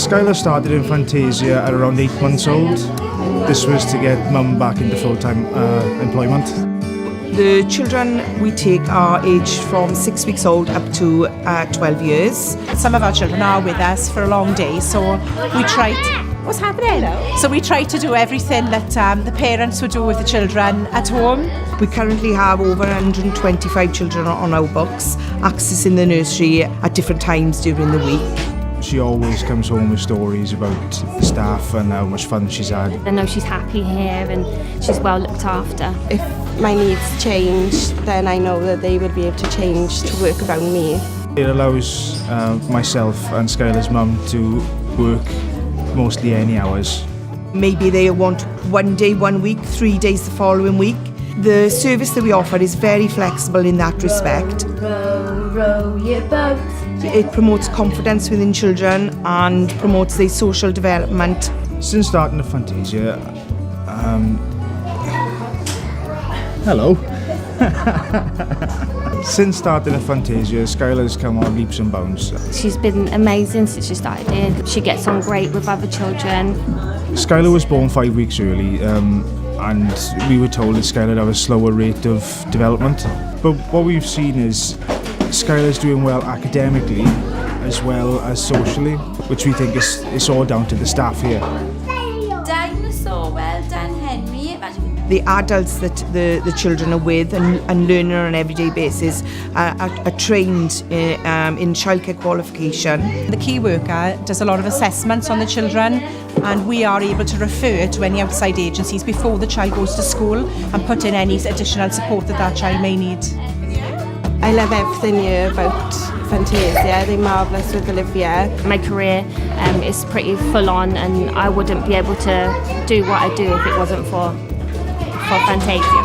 Skylar started in Fantasia at around 8 months old. This was to get mum back into full-time employment. The children we take are aged from 6 weeks old up to 12 years. Some of our children are with us for a long day, so we try to... What's happening? Hello. So we try to do everything that the parents would do with the children at home. We currently have over 125 children on our books, accessing the nursery at different times during the week. She always comes home with stories about the staff and how much fun she's had. I know she's happy here and she's well looked after. If my needs change, then I know that they will be able to change to work around me. It allows myself and Skylar's mum to work mostly any hours. Maybe they want 1 day, 1 week, 3 days the following week. The service that we offer is very flexible in that respect. Row, row your boat. It promotes confidence within children and promotes their social development. Since starting at Fantasia, hello. Since starting at Fantasia, Skylar's come on leaps and bounds. She's been amazing since she started here. She gets on great with other children. Skylar was born 5 weeks early, and we were told that Skylar would have a slower rate of development. But what we've seen is Skylar's doing well academically as well as socially, which we think is all down to the staff here. Dinosaur, well done, Henry. The adults that the children are with and learning on an everyday basis are trained in childcare qualification. The key worker does a lot of assessments on the children, and we are able to refer to any outside agencies before the child goes to school and put in any additional support that child may need. I love everything here about Fantasia. They're marvellous with Olivia. My career is pretty full on and I wouldn't be able to do what I do if it wasn't for Fantasia.